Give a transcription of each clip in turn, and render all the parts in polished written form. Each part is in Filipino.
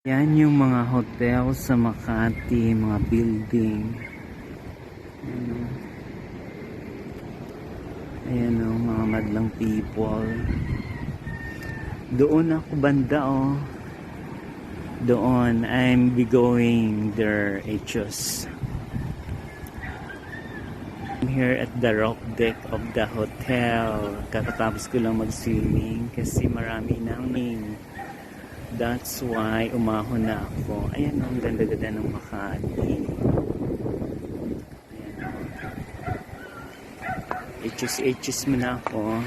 Yan yung mga hotel sa Makati, mga building. Ayan o, mga madlang people. Doon ako banda Doon, I'm be going there, Hos. I'm here at the rock deck of the hotel. Kakatapos ko lang mag-swimming kasi marami nang That's why umahon na ako. Ayan ang ganda-ganda ng Makati. Ayan. Hos mo na ako.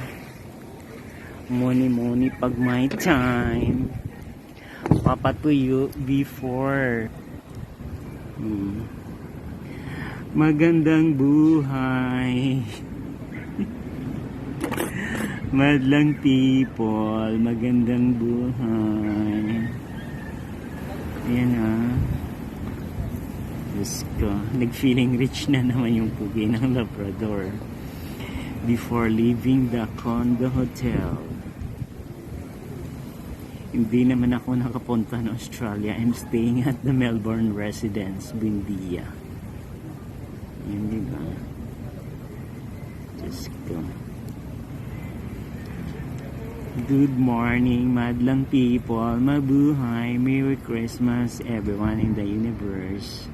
Muni pag my time. Papatuyo before. Magandang buhay. Madlang people, magandang buhay. Ayan Diyos ko, nag-feeling rich na naman yung pugi ng Labrador. Before leaving the condo hotel. Hindi naman ako nakapunta ng Australia. I'm staying at the Melbourne residence, Buendia. Yan, diba? Diyos ko. Good morning, madlang people. Mabuhay. Merry Christmas, everyone in the universe.